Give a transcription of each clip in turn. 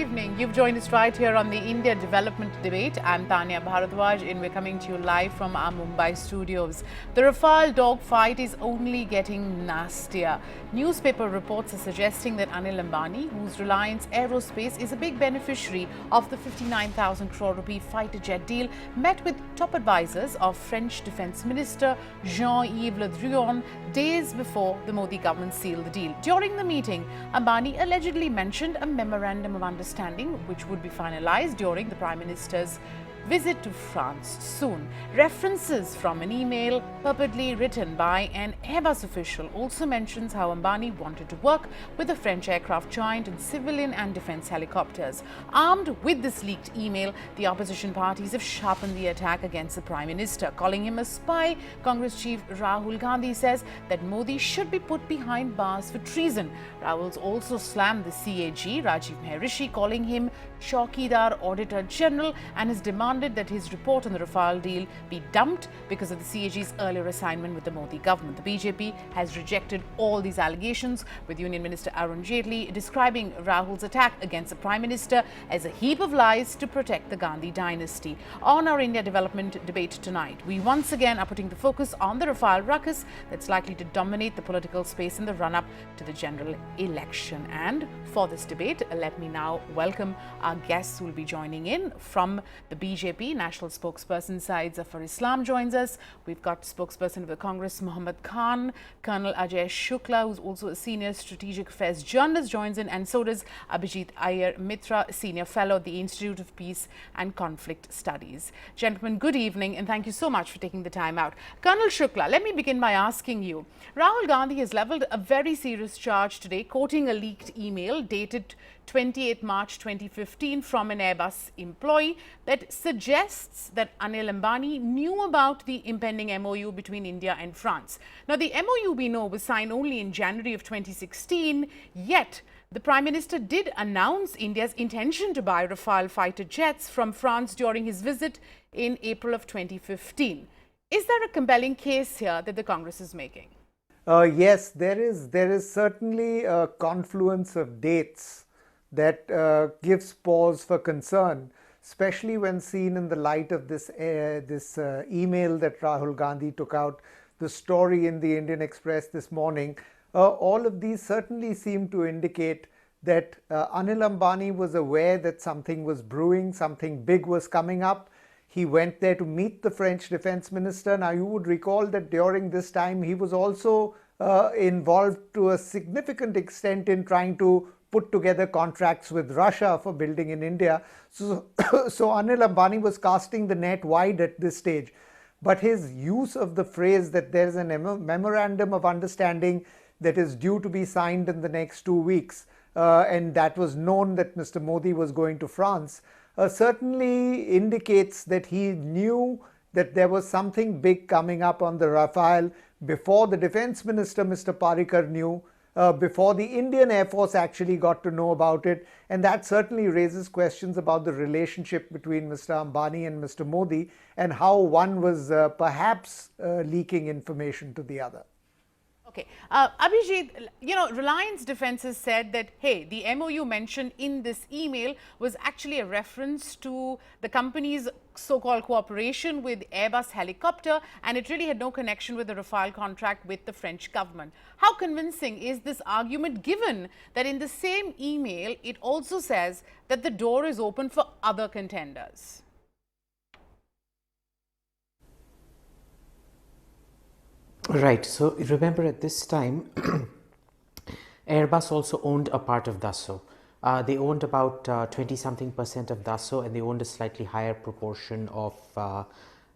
evening. You've joined us right here on the India Development Debate. I'm Tanya Bharadwaj and we're coming to you live from our Mumbai studios. The Rafale dogfight is only getting nastier. Newspaper reports are suggesting that Anil Ambani, whose Reliance Aerospace is a big beneficiary of the 59,000 crore rupee fighter jet deal, met with top advisors of French Defence Minister Jean-Yves Le Drian days before the Modi government sealed the deal. During the meeting, Ambani allegedly mentioned a memorandum of understanding which would be finalized during the Prime Minister's visit to France soon. References from an email purportedly written by an Airbus official also mentions how Ambani wanted to work with the French aircraft giant in civilian and defence helicopters. Armed with this leaked email, the opposition parties have sharpened the attack against the Prime Minister. Calling him a spy, Congress chief Rahul Gandhi says that Modi should be put behind bars for treason. Rahul's also slammed the CAG, Rajiv Maharishi, calling him Chaukidar Auditor General, and has demanded that his report on the Rafale deal be dumped because of the CAG's earlier assignment with the Modi government. The BJP has rejected all these allegations, with Union Minister Arun Jaitley describing Rahul's attack against the Prime Minister as a heap of lies to protect the Gandhi dynasty. On our India Development Debate tonight, we once again are putting the focus on the Rafale ruckus that's likely to dominate the political space in the run-up to the general election. And for this debate, let me now welcome our guests who will be joining in. From the BJP, National Spokesperson Syed Zafar Islam joins us. We've got spokesperson of the Congress, Muhammad Khan. Colonel Ajay Shukla, who's also a senior strategic affairs journalist, joins in, and so does Abhijit Iyer Mitra, senior fellow at the Institute of Peace and Conflict Studies. Gentlemen, good evening, and thank you so much for taking the time out. Colonel Shukla, let me begin by asking you. Rahul Gandhi has levelled a very serious charge today, quoting a leaked email dated 28 March 2015 from an Airbus employee that suggests that Anil Ambani knew about the impending MOU between India and France. Now, the MOU we know was signed only in January of 2016, yet the Prime Minister did announce India's intention to buy Rafale fighter jets from France during his visit in April of 2015. Is there a compelling case here that the Congress is making? Yes, there is certainly a confluence of dates that gives pause for concern, especially when seen in the light of this email that Rahul Gandhi took out, the story in the Indian Express this morning. All of these certainly seem to indicate that Anil Ambani was aware that something was brewing, something big was coming up. He went there to meet the French Defense Minister. Now, you would recall that during this time, he was also involved to a significant extent in trying to put together contracts with Russia for building in India. So Anil Ambani was casting the net wide at this stage. But his use of the phrase that there's a memorandum of understanding that is due to be signed in the next 2 weeks, and that was known that Mr. Modi was going to France, certainly indicates that he knew that there was something big coming up on the Rafale before the Defense Minister, Mr. Parikar, knew, before the Indian Air Force actually got to know about it. And that certainly raises questions about the relationship between Mr. Ambani and Mr. Modi and how one was perhaps leaking information to the other. Okay. Abhijit, Reliance Defense has said that, hey, the MOU mentioned in this email was actually a reference to the company's so-called cooperation with Airbus Helicopter, and it really had no connection with the Rafale contract with the French government. How convincing is this argument, given that in the same email, it also says that the door is open for other contenders? Right. So remember, at this time, Airbus also owned a part of Dassault. They owned about 20-something% of Dassault, and they owned a slightly higher proportion of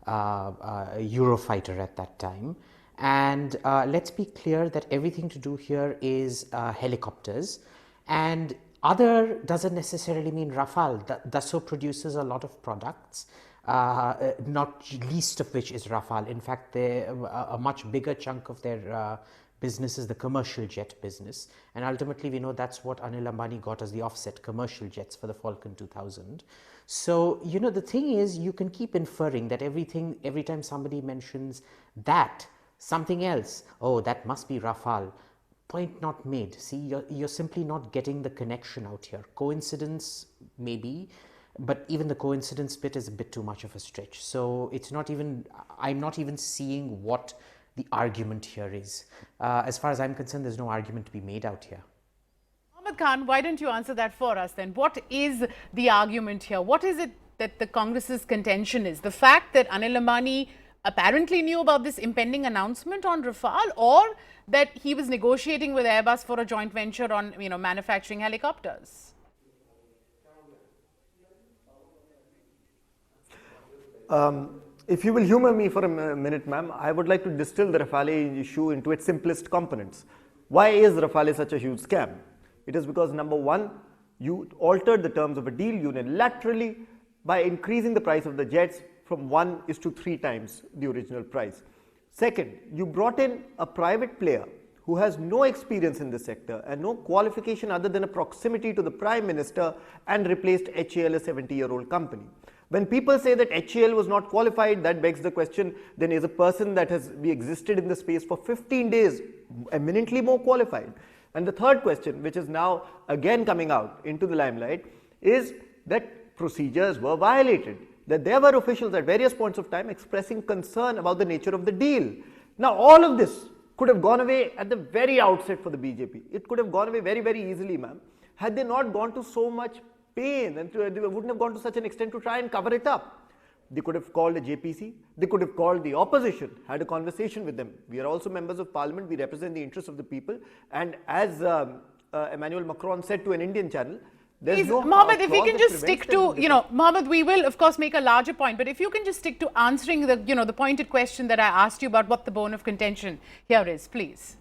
Eurofighter at that time. And let's be clear that everything to do here is helicopters. And other doesn't necessarily mean Rafale. Dassault produces a lot of products, not least of which is Rafale. In fact, a much bigger chunk of their business is the commercial jet business, and ultimately we know that's what Anil Ambani got as the offset, commercial jets for the Falcon 2000. So, the thing is, you can keep inferring that every time somebody mentions that, something else, oh, that must be Rafale. Point not made. See, you're simply not getting the connection out here. Coincidence, maybe, but even the coincidence bit is a bit too much of a stretch. So it's not even, I'm not even seeing what the argument here is. As far as I'm concerned, there's no argument to be made out here. Ahmed Khan, why don't you answer that for us then? What is the argument here? What is it that the Congress's contention is? The fact that Anil Ambani apparently knew about this impending announcement on Rafale, or that he was negotiating with Airbus for a joint venture on, manufacturing helicopters? If you will humor me for a minute, ma'am, I would like to distill the Rafale issue into its simplest components. Why is Rafale such a huge scam? It is because, number one, you altered the terms of a deal unilaterally by increasing the price of the jets from 1:3 times the original price. Second, you brought in a private player who has no experience in this sector and no qualification other than a proximity to the Prime Minister, and replaced HAL, a 70-year-old company. When people say that HAL was not qualified, that begs the question, then is a person that has existed in the space for 15 days eminently more qualified? And the third question, which is now again coming out into the limelight, is that procedures were violated, that there were officials at various points of time expressing concern about the nature of the deal. Now, all of this could have gone away at the very outset for the BJP. It could have gone away very, very easily, ma'am, had they not gone to so much pain, and they wouldn't have gone to such an extent to try and cover it up. They could have called a JPC, they could have called the opposition, had a conversation with them. We are also members of parliament, we represent the interests of the people, and as Emmanuel Macron said to an Indian channel, there's no Mohammed, if we can clause just that stick prevents to, them Mohammed, we will of course make a larger point, but if you can just stick to answering the, the pointed question that I asked you about what the bone of contention here is, please.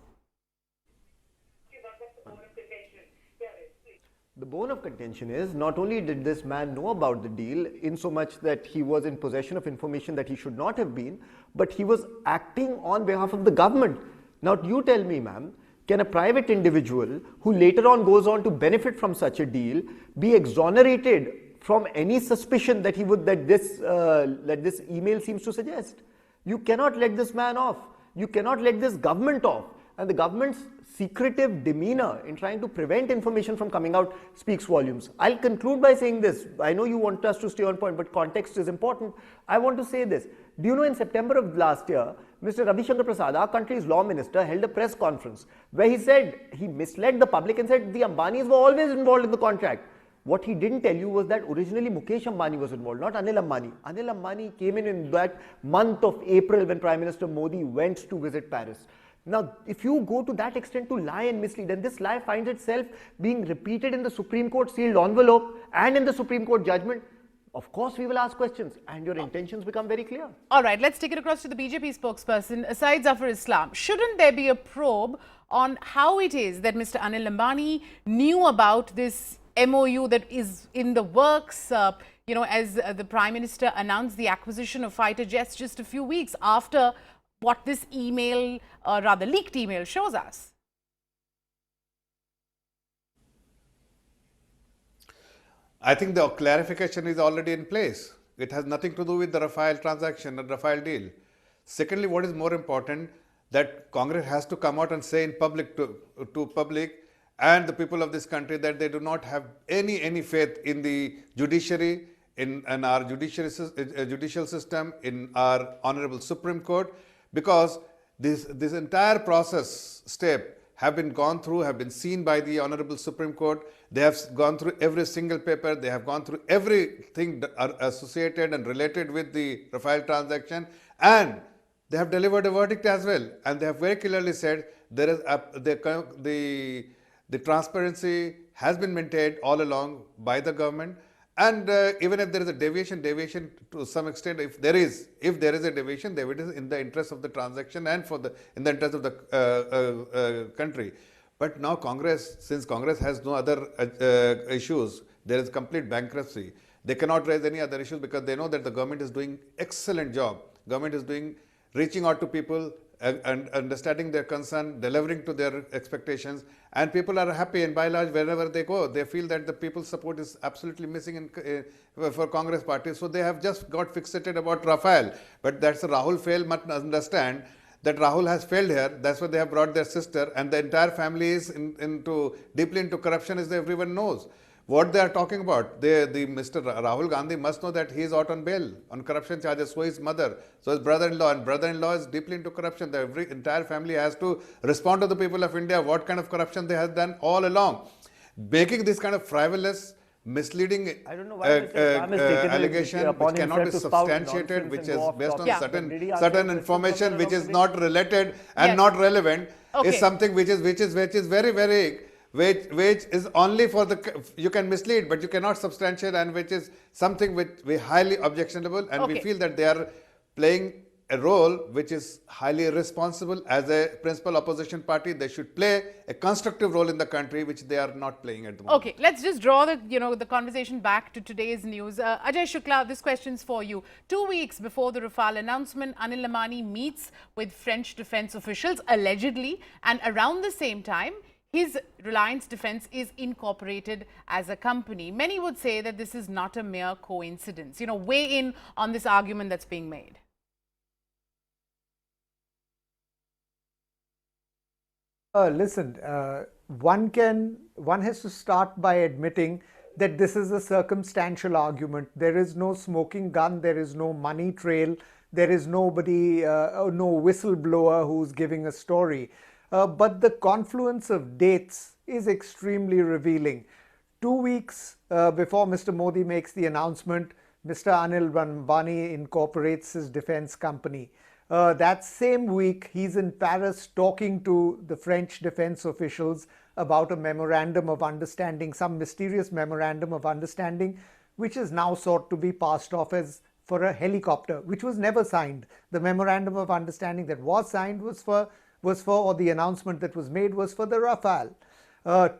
The bone of contention is, not only did this man know about the deal in so much that he was in possession of information that he should not have been, but he was acting on behalf of the government. Now, you tell me, ma'am, can a private individual who later on goes on to benefit from such a deal be exonerated from any suspicion that he would, that this email seems to suggest? You cannot let this man off. You cannot let this government off. And the government's secretive demeanor in trying to prevent information from coming out speaks volumes. I'll conclude by saying this. I know you want us to stay on point, but context is important. I want to say this. Do you know, in September of last year, Mr. Ravi Shankar Prasad, our country's law minister, held a press conference where he said, he misled the public and said the Ambanis were always involved in the contract. What he didn't tell you was that originally Mukesh Ambani was involved, not Anil Ambani. Anil Ambani came in that month of April when Prime Minister Modi went to visit Paris. Now, if you go to that extent to lie and mislead, and this lie finds itself being repeated in the Supreme Court sealed envelope and in the Supreme Court judgment, of course we will ask questions and your intentions become very clear. All right, let's take it across to the BJP spokesperson, Aside Zafar Islam. Shouldn't there be a probe on how it is that Mr. Anil Ambani knew about this MOU that is in the works, as the Prime Minister announced the acquisition of fighter jets just a few weeks after what this email, rather leaked email, shows us? I think the clarification is already in place. It has nothing to do with the Rafale transaction and Rafale deal. Secondly, what is more important, that Congress has to come out and say in public to public and the people of this country that they do not have any faith in the judiciary, in our judicial system, in our honorable Supreme Court, because this entire process step have been seen by the honorable Supreme Court. They have gone through every single paper. They have gone through everything that are associated and related with the Rafale transaction, and they have delivered a verdict as well. And they have very clearly said there is the transparency has been maintained all along by the government. And even if there is a deviation to some extent, if there is a deviation, it is in the interest of the transaction and in the interest of the country. But now since Congress has no other issues, there is complete bankruptcy. They cannot raise any other issues because they know that the government is doing excellent job. Government is reaching out to people and understanding their concern, delivering to their expectations, and people are happy, and by and large, wherever they go, they feel that the people's support is absolutely missing for Congress party. So they have just got fixated about Rafale. But that's Rahul Fail must understand that Rahul has failed here. That's why they have brought their sister, and the entire family is deeply into corruption, as everyone knows. What they are talking about, Mr. Rahul Gandhi must know that he is out on bail on corruption charges. So his mother, so his brother-in-law, and brother-in-law is deeply into corruption. The entire family has to respond to the people of India what kind of corruption they have done all along. Making this kind of frivolous, misleading I don't know why Mr. Ram has taken it allegation upon which cannot be himself to spout substantiated, nonsense which and is go off based on topic. certain Did he answer certain the question information from which the is not related and Yes. not relevant, Okay. is something which is very which is only for the, you can mislead but you cannot substantiate, and which is something which we highly objectionable, and we Okay. feel that they are playing a role which is highly irresponsible. As a principal opposition party, they should play a constructive role in the country, which they are not playing at the moment. Okay, let's just draw the conversation back to today's news. Ajay Shukla, this question's for you. 2 weeks before the Rafale announcement, Anil Ambani meets with French defense officials, allegedly, and around the same time, his Reliance Defense is incorporated as a company. Many would say that this is not a mere coincidence. Weigh in on this argument that's being made. Listen, one has to start by admitting that this is a circumstantial argument. There is no smoking gun, there is no money trail, there is nobody, no whistleblower who's giving a story. But the confluence of dates is extremely revealing. 2 weeks before Mr. Modi makes the announcement, Mr. Anil Ambani incorporates his defense company. That same week, he's in Paris talking to the French defense officials about a memorandum of understanding, some mysterious memorandum of understanding, which is now sought to be passed off as for a helicopter, which was never signed. The memorandum of understanding that was signed was for, or the announcement that was made was for the Rafale.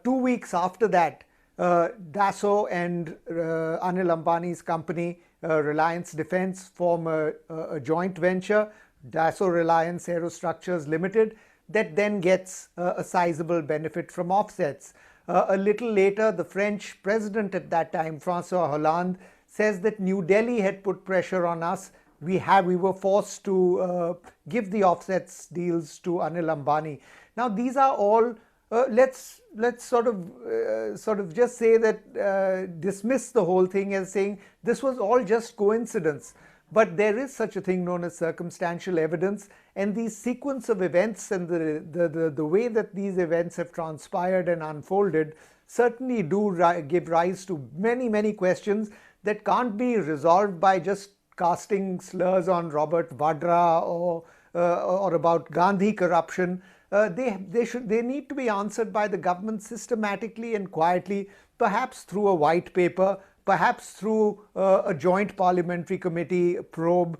2 weeks after that, Dassault and Anil Ambani's company, Reliance Defense, form a joint venture, Dassault Reliance Aerostructures Limited, that then gets a sizable benefit from offsets. A little later, the French president at that time, François Hollande, says that New Delhi had put pressure on us. We were forced to give the offsets deals to Anil Ambani. Now, these are all. Let's sort of just say that dismiss the whole thing as saying this was all just coincidence. But there is such a thing known as circumstantial evidence, and these sequence of events and the way that these events have transpired and unfolded certainly do give rise to many questions that can't be resolved by just casting slurs on Robert Vadra or about Gandhi corruption. They need to be answered by the government systematically and quietly, perhaps through a white paper, perhaps through a joint parliamentary committee probe.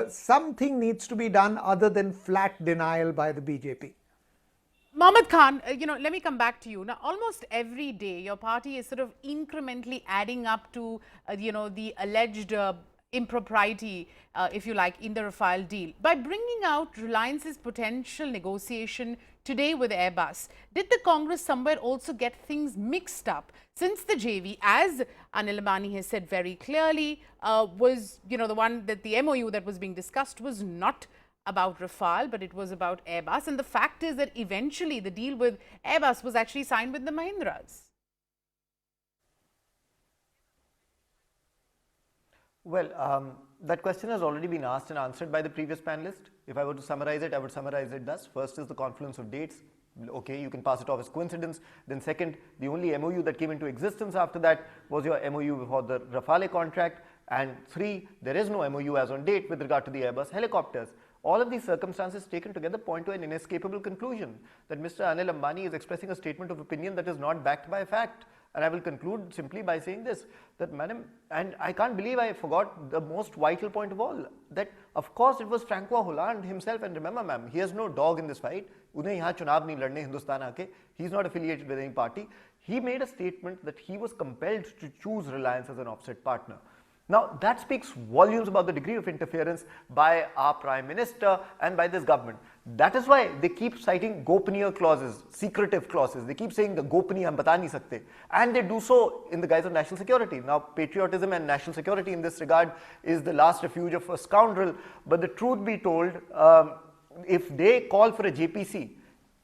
Something needs to be done other than flat denial by the BJP. Mohammad Khan, let me come back to you. Now, almost every day, your party is sort of incrementally adding up to, the alleged impropriety, if you like, in the Rafale deal. By bringing out Reliance's potential negotiation today with Airbus, did the Congress somewhere also get things mixed up? Since the JV, as Anil Ambani has said very clearly, was, the one that the MOU that was being discussed was not about Rafale, but it was about Airbus. And the fact is that eventually the deal with Airbus was actually signed with the Mahindras. Well, that question has already been asked and answered by the previous panelist. If I were to summarize it, I would summarize it thus. First is the confluence of dates. Okay, you can pass it off as coincidence. Then second, the only MOU that came into existence after that was your MOU for the Rafale contract. And three, there is no MOU as on date with regard to the Airbus helicopters. All of these circumstances taken together point to an inescapable conclusion that Mr. Anil Ambani is expressing a statement of opinion that is not backed by fact. And I will conclude simply by saying this, that madam, and I can't believe I forgot the most vital point of all, that of course it was François Hollande himself, and remember ma'am, he has no dog in this fight. Unhe yahan chunav nahi ladne Hindustan aake. He's not affiliated with any party. He made a statement that he was compelled to choose Reliance as an offset partner. Now, that speaks volumes about the degree of interference by our Prime Minister and by this government. That is why they keep citing Gopaniya clauses, secretive clauses. They keep saying the Gopaniya hum bata nahi sakte. And they do so in the guise of national security. Now, patriotism and national security in this regard is the last refuge of a scoundrel. But the truth be told, if they call for a JPC,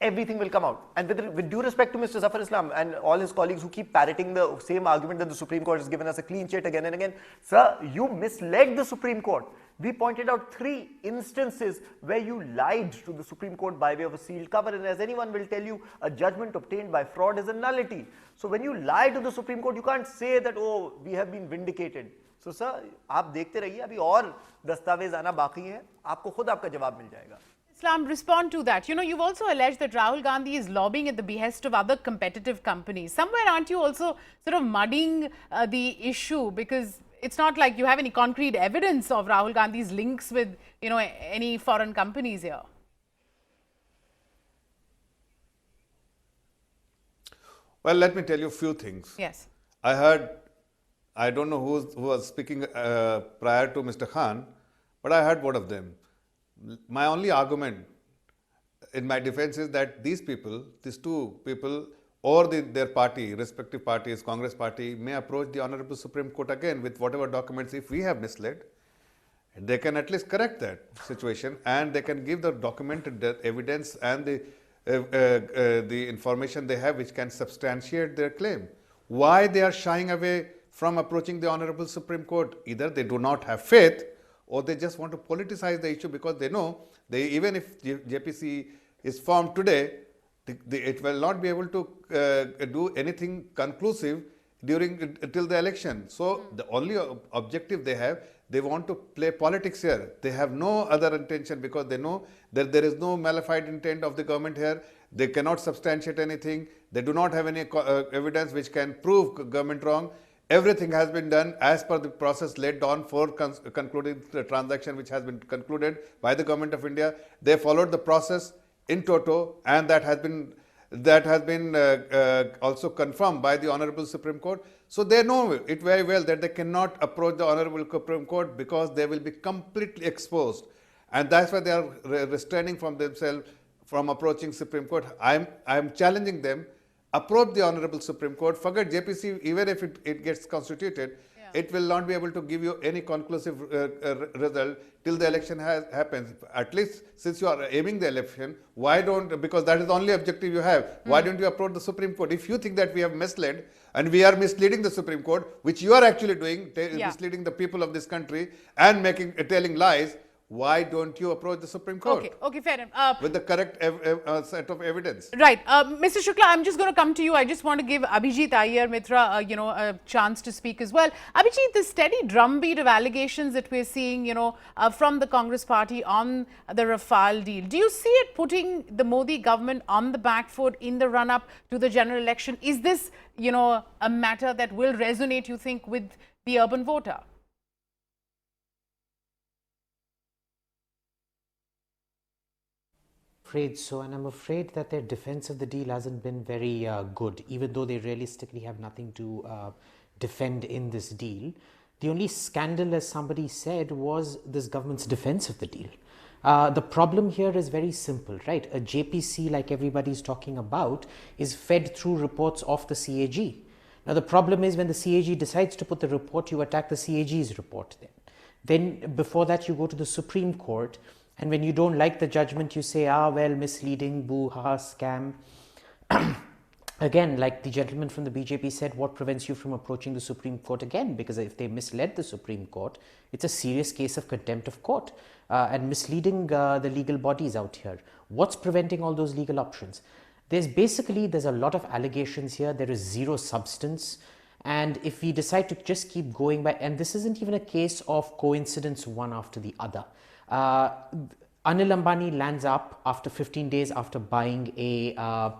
everything will come out. And with due respect to Mr. Zafar Islam and all his colleagues who keep parroting the same argument that the Supreme Court has given us a clean sheet again and again, sir, you misled the Supreme Court. We pointed out 3 instances where you lied to the Supreme Court by way of a sealed cover, and as anyone will tell you, a judgment obtained by fraud is a nullity. So when you lie to the Supreme Court, you can't say that, oh, we have been vindicated. So sir, आप देखते रहिए, अभी और दस्तावेज आना बाकी है, आपको खुद आपका जवाब मिल जाएगा. Islam, respond to that. You know, you've also alleged that Rahul Gandhi is lobbying at the behest of other competitive companies. Somewhere aren't you also sort of muddying the issue, because it's not like you have any concrete evidence of Rahul Gandhi's links with, you know, any foreign companies here? Well, let me tell you a few things. Yes. I heard, I don't know who was speaking prior to Mr. Khan, but I heard both of them. My only argument in my defense is that these people, these 2 people, or their party, respective parties, Congress party, may approach the Honorable Supreme Court again with whatever documents. If we have misled, they can at least correct that situation, and they can give the documented evidence and the information they have which can substantiate their claim. Why they are shying away from approaching the Honorable Supreme Court? Either they do not have faith, or they just want to politicize the issue, because they know even if JPC is formed today, it will not be able to do anything conclusive till the election. So the only objective they have, they want to play politics here. They have no other intention, because they know that there is no malified intent of the government here. They cannot substantiate anything. They do not have any evidence which can prove government wrong. Everything has been done as per the process laid down for concluding the transaction which has been concluded by the Government of India. They followed the process in toto, and that has been also confirmed by the Honorable Supreme Court. So they know it very well that they cannot approach the Honorable Supreme Court, because they will be completely exposed, and that's why they are restraining from themselves from approaching Supreme Court. I'm challenging them. Approach the Honorable Supreme Court. Forget JPC, even if it gets constituted, it will not be able to give you any conclusive result till the election happens. At least since you are aiming the election, why don't, because that is the only objective you have, why don't you approach the Supreme Court? If you think that we have misled and we are misleading the Supreme Court, which you are actually doing, misleading the people of this country and telling lies, why don't you approach the Supreme Court? Okay, fair enough. With the correct set of evidence. Right. Mr. Shukla, I'm just going to come to you. I just want to give Abhijit Iyer Mitra, a chance to speak as well. Abhijit, the steady drumbeat of allegations that we're seeing, from the Congress party on the Rafale deal, do you see it putting the Modi government on the back foot in the run-up to the general election? Is this, a matter that will resonate, you think, with the urban voter? Afraid so, and I'm afraid that their defense of the deal hasn't been very good, even though they realistically have nothing to defend in this deal. The only scandal, as somebody said, was this government's defense of the deal. The problem here is very simple, right? A JPC, like everybody's talking about, is fed through reports of the CAG. Now, the problem is when the CAG decides to put the report, you attack the CAG's report then. Then, before that, you go to the Supreme Court. And when you don't like the judgment, you say, well, misleading, boo, ha, scam. Again, like the gentleman from the BJP said, what prevents you from approaching the Supreme Court again? Because if they misled the Supreme Court, it's a serious case of contempt of court and misleading the legal bodies out here. What's preventing all those legal options? There's a lot of allegations here. There is zero substance. And if we decide to just keep going by, and this isn't even a case of coincidence one after the other. Anil Ambani lands up after 15 days after buying a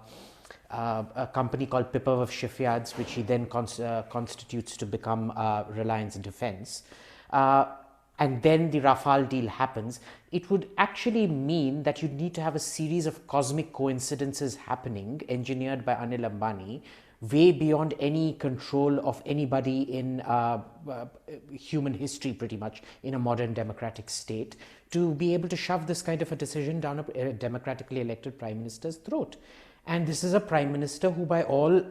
company called Pipavav Shipyards, which he then constitutes to become Reliance Defense. And then the Rafale deal happens. It would actually mean that you need to have a series of cosmic coincidences happening, engineered by Anil Ambani, way beyond any control of anybody in human history, pretty much, in a modern democratic state, to be able to shove this kind of a decision down a democratically elected prime minister's throat. And this is a prime minister who, by all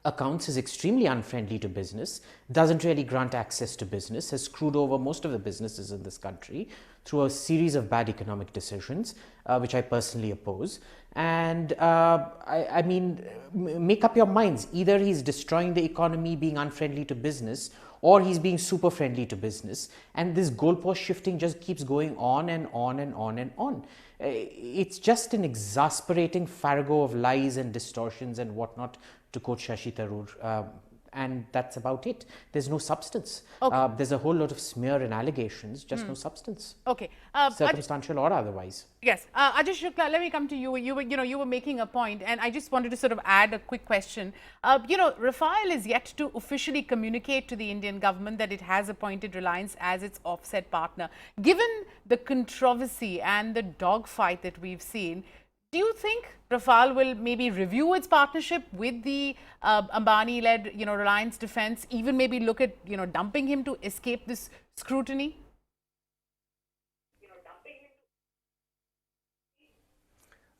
accounts as extremely unfriendly to business, doesn't really grant access to business, has screwed over most of the businesses in this country through a series of bad economic decisions, which I personally oppose. And I mean, make up your minds. Either he's destroying the economy, being unfriendly to business, or he's being super friendly to business. And this goalpost shifting just keeps going on and on and on and on. It's just an exasperating farrago of lies and distortions and whatnot, to quote Shashi Tharoor. And that's about it. There's no substance. Okay. There's a whole lot of smear and allegations, just no substance. Okay. Circumstantial or otherwise. Yes, Ajay Shukla, let me come to you. You were making a point, and I just wanted to sort of add a quick question. Rafale is yet to officially communicate to the Indian government that it has appointed Reliance as its offset partner. Given the controversy and the dogfight that we've seen, do you think Rafale will maybe review its partnership with the Ambani-led, Reliance Defense, even maybe look at, dumping him to escape this scrutiny?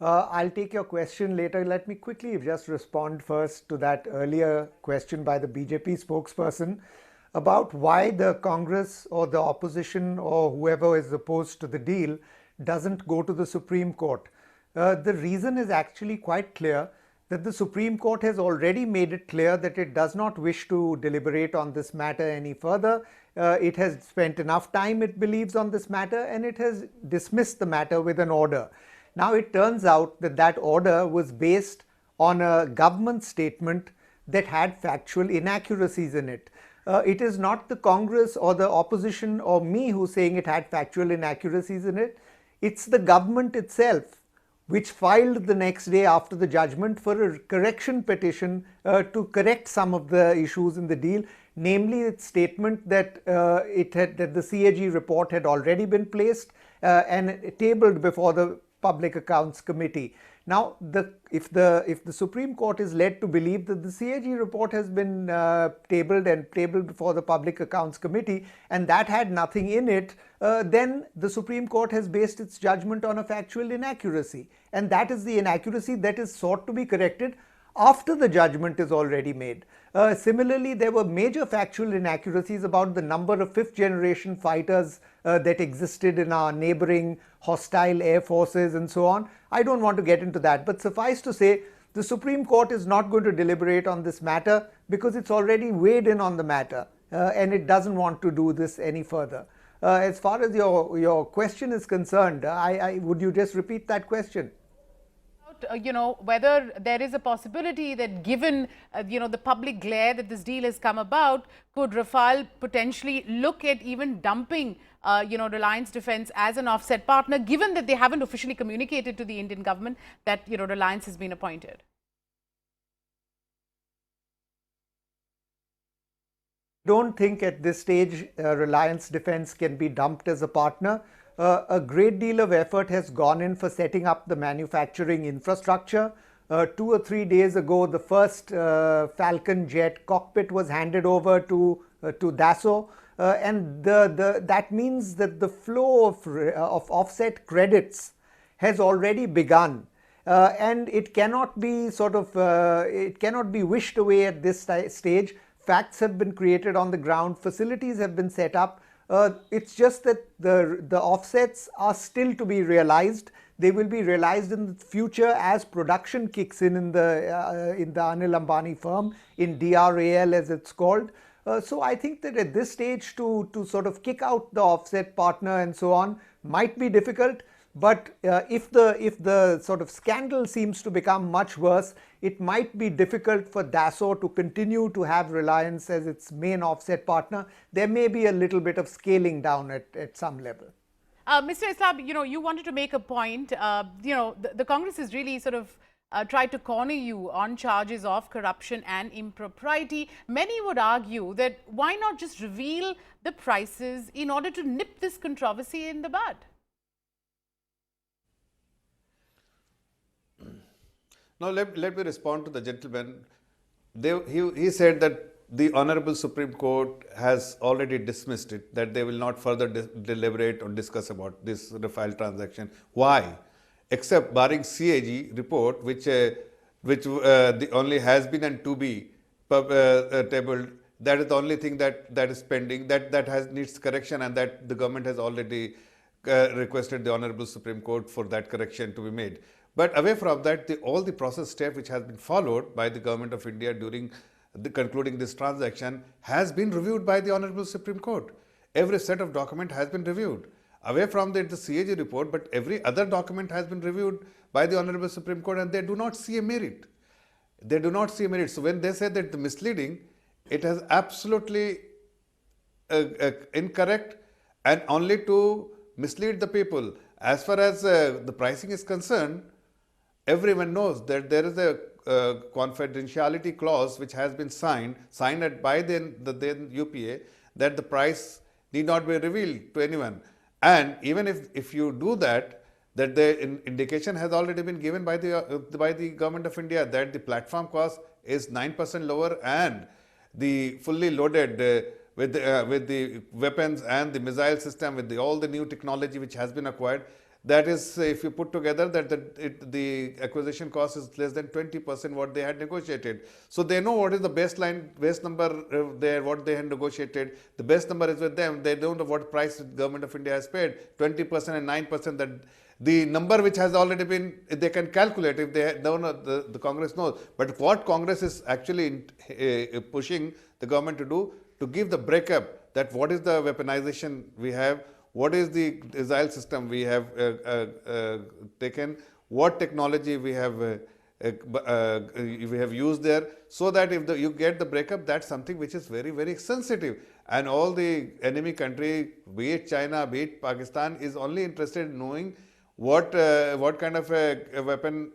I'll take your question later. Let me quickly just respond first to that earlier question by the BJP spokesperson about why the Congress or the opposition or whoever is opposed to the deal doesn't go to the Supreme Court. The reason is actually quite clear, that the Supreme Court has already made it clear that it does not wish to deliberate on this matter any further. It has spent enough time, it believes, on this matter, and it has dismissed the matter with an order. Now, it turns out that that order was based on a government statement that had factual inaccuracies in it. It is not the Congress or the opposition or me who's saying it had factual inaccuracies in it. It's the government itself, which filed the next day after the judgment for a correction petition to correct some of the issues in the deal, namely its statement that that the CAG report had already been placed and tabled before the Public Accounts Committee. Now, if the Supreme Court is led to believe that the CAG report has been tabled before the Public Accounts Committee and that had nothing in it, then the Supreme Court has based its judgment on a factual inaccuracy, and that is the inaccuracy that is sought to be corrected after the judgment is already made. Similarly, there were major factual inaccuracies about the number of fifth-generation fighters that existed in our neighboring hostile air forces and so on. I don't want to get into that, but suffice to say, the Supreme Court is not going to deliberate on this matter because it's already weighed in on the matter and it doesn't want to do this any further. As far as your question is concerned, would you just repeat that question? Whether there is a possibility that given, the public glare that this deal has come about, could Rafale potentially look at even dumping, Reliance Defense as an offset partner, given that they haven't officially communicated to the Indian government that, Reliance has been appointed? Don't think at this stage Reliance Defense can be dumped as a partner. A great deal of effort has gone in for setting up the manufacturing infrastructure. 2 or 3 days ago, the first Falcon jet cockpit was handed over to Dassault, and that means that the flow of offset credits has already begun, and it cannot be wished away at this stage. Facts have been created on the ground, facilities have been set up. It's just that the offsets are still to be realized. They will be realized in the future as production kicks in the Anil Ambani firm, in DRAL as it's called. So I think that at this stage to sort of kick out the offset partner and so on might be difficult. But if the sort of scandal seems to become much worse, it might be difficult for Dassault to continue to have Reliance as its main offset partner. There may be a little bit of scaling down at some level. Mr. Islam, you wanted to make a point. The Congress has really sort of tried to corner you on charges of corruption and impropriety. Many would argue that why not just reveal the prices in order to nip this controversy in the bud? Now, let me respond to the gentleman. He said that the Honorable Supreme Court has already dismissed it, that they will not further deliberate or discuss about this Rafale transaction. Why? Except barring CAG report, which the only has been and to be tabled. That is the only thing that is pending, that needs correction, and that the government has already requested the Honorable Supreme Court for that correction to be made. But away from that, all the process step which has been followed by the Government of India during concluding this transaction has been reviewed by the Honorable Supreme Court. Every set of document has been reviewed. Away from the CAG report, but every other document has been reviewed by the Honorable Supreme Court, and they do not see a merit. They do not see a merit. So when they say that the misleading, it is absolutely incorrect and only to mislead the people. As far as the pricing is concerned, everyone knows that there is a confidentiality clause which has been signed by the then UPA, that the price need not be revealed to anyone. And even if you do that, the indication has already been given by the Government of India that the platform cost is 9% lower, and the fully loaded with the weapons and the missile system, with all the new technology which has been acquired, that is, if you put together, the acquisition cost is less than 20% what they had negotiated. So they know what is the base number what they had negotiated. The best number is with them. They don't know what price the Government of India has paid, 20% and 9%. That the number which has already been, they can calculate if they don't know, the Congress knows. But what Congress is actually pushing the government to do, to give the breakup, that what is the weaponization we have, what is the missile system we have taken, what technology we have used there, so that if you get the breakup, that's something which is very, very sensitive. And all the enemy country, be it China, be it Pakistan, is only interested in knowing what kind of a weaponry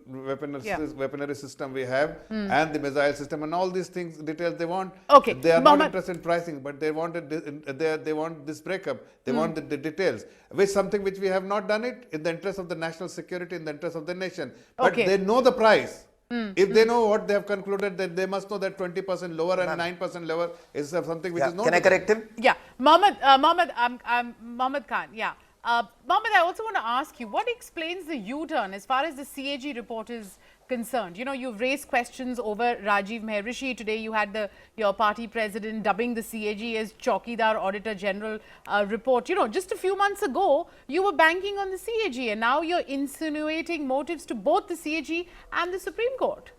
system we have, and the missile system, and all these things, details they want. Okay. They are not interested in pricing, but they want they want this breakup. They want the details, something which we have not done it in the interest of the national security, in the interest of the nation. But they know the price. If they know what they have concluded, then they must know that 20% lower and 9% lower is something which is known. Can I correct him? Yeah, Mohammed Khan. Yeah. Mohammed, I also want to ask you, what explains the U-turn as far as the CAG report is concerned? You know, you've raised questions over Rajiv Mehrishi. Today you had your party president dubbing the CAG as Chowkidar Auditor General report. You know, just a few months ago, you were banking on the CAG, and now you're insinuating motives to both the CAG and the Supreme Court.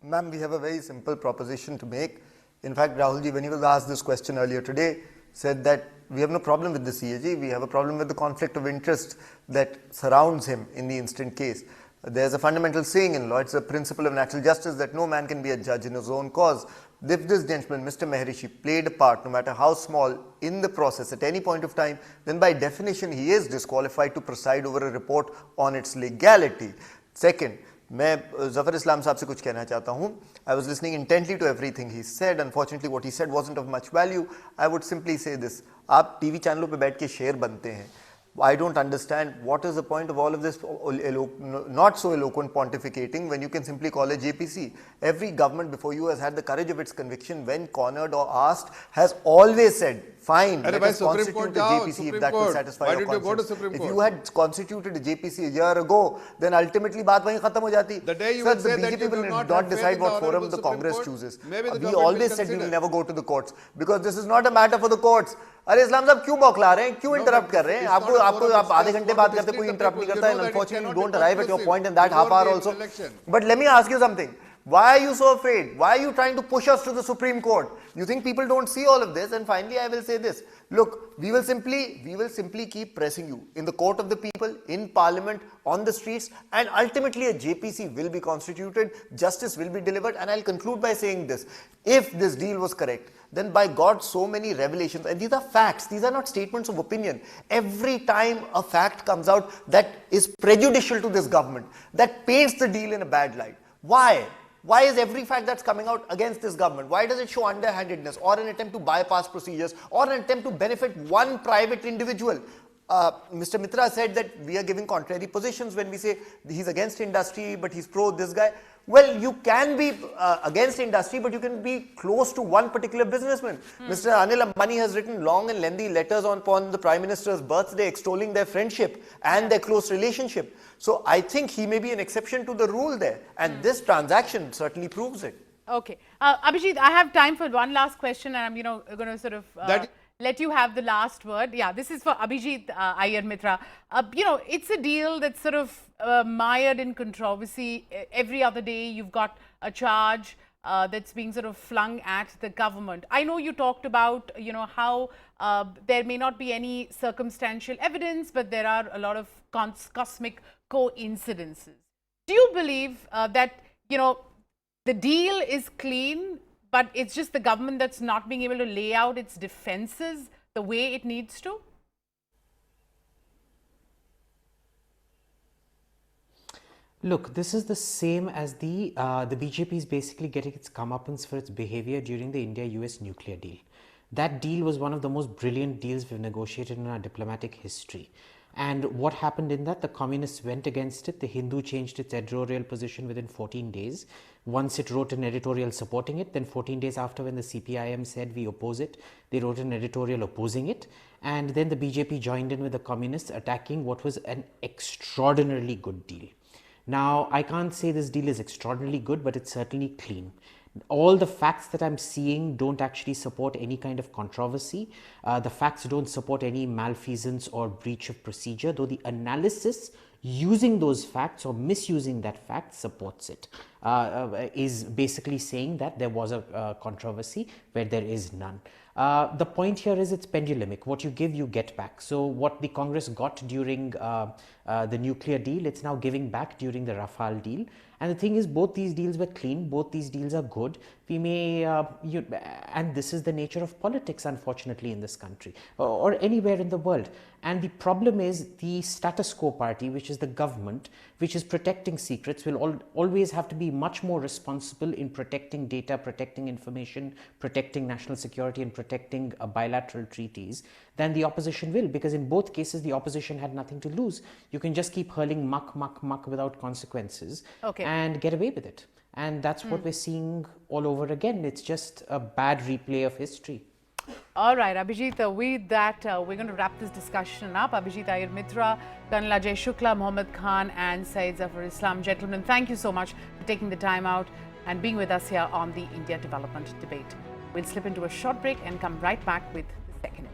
Ma'am, we have a very simple proposition to make. In fact, Rahulji, when he was asked this question earlier today, said that we have no problem with the CAG, we have a problem with the conflict of interest that surrounds him in the instant case. There's a fundamental saying in law, it's a principle of natural justice, that no man can be a judge in his own cause. If this gentleman, Mr. Mehrishi, played a part, no matter how small, in the process at any point of time, then by definition he is disqualified to preside over a report on its legality. Second, मैं Zafar Islam साहब से कुछ कहना चाहता हूँ. I was listening intently to everything he said. Unfortunately, what he said wasn't of much value. I would simply say this: आप TV चैनलों पे बैठ के शेर बनते हैं. I don't understand what is the point of all of this not so eloquent pontificating when you can simply call it JPC. Every government before you has had the courage of its conviction when cornered or asked, has always said, fine, let us constitute a JPC if that will satisfy your conscience. If you had constituted a JPC a year ago, then ultimately baat wahi khatam ho jati. The day you Sir, would say the that BJP you will do not not decide what forum the Congress chooses. We always said we will never go to the courts because this is not a matter for the courts. अरे इस्लाम साहब क्यों बौखला रहे हैं, क्यों interrupt कर रहे हैं? आप आधे घंटे बात करते कोई इंटरप्ट नहीं करता, and unfortunately you don't arrive at your point in that half hour also. But let me ask you something. Why are you so afraid? Why are you trying to push us to the Supreme Court? You think people don't see all of this? And finally, I will say this. Look, we will simply keep pressing you in the court of the people, in parliament, on the streets, and ultimately a JPC will be constituted, justice will be delivered. And I'll conclude by saying this. If this deal was correct, then by God, so many revelations, and these are facts, these are not statements of opinion. Every time a fact comes out that is prejudicial to this government, that paints the deal in a bad light. Why? Why is every fact that's coming out against this government? Why does it show underhandedness or an attempt to bypass procedures or an attempt to benefit one private individual? Mr. Mitra said that we are giving contrary positions when we say he's against industry, but he's pro this guy. Well, you can be against industry, but you can be close to one particular businessman. Mr. Anil Ambani has written long and lengthy letters upon the Prime Minister's birthday extolling their friendship and their close relationship. So I think he may be an exception to the rule there, and this transaction certainly proves it. Okay. Abhijit, I have time for one last question, and I'm, going to sort of let you have the last word. Yeah, this is for Abhijit Iyer Mitra. It's a deal that's sort of mired in controversy. Every other day, you've got a charge that's being sort of flung at the government. I know you talked about, how there may not be any circumstantial evidence, but there are a lot of cosmic coincidences. Do you believe that, the deal is clean, but it's just the government that's not being able to lay out its defenses the way it needs to? Look, this is the same as the BJP is basically getting its comeuppance for its behavior during the India-US nuclear deal. That deal was one of the most brilliant deals we've negotiated in our diplomatic history. And what happened in that? The communists went against it. The Hindu changed its editorial position within 14 days. Once it wrote an editorial supporting it, then 14 days after, when the CPIM said we oppose it, they wrote an editorial opposing it. And then the BJP joined in with the communists, attacking what was an extraordinarily good deal. Now, I can't say this deal is extraordinarily good, but it's certainly clean. All the facts that I'm seeing don't actually support any kind of controversy. The facts don't support any malfeasance or breach of procedure, though the analysis using those facts or misusing that fact supports it, is basically saying that there was a controversy where there is none. The point here is it's pendulumic. What you give, you get back. So what the Congress got during the nuclear deal, it's now giving back during the Rafale deal. And the thing is, both these deals were clean, both these deals are good. We may, and this is the nature of politics, unfortunately, in this country or anywhere in the world. And the problem is the status quo party, which is the government, which is protecting secrets, will always have to be much more responsible in protecting data, protecting information, protecting national security, and protecting bilateral treaties than the opposition will, because in both cases the opposition had nothing to lose. You can just keep hurling muck without consequences and get away with it. And that's what we're seeing all over again. It's just a bad replay of history. All right, Abhijit, with that, we're going to wrap this discussion up. Abhijit Iyer Mitra, Colonel Ajay Shukla, Mohammad Khan, and Syed Zafar Islam. Gentlemen, thank you so much for taking the time out and being with us here on the India Development Debate. We'll slip into a short break and come right back with the second.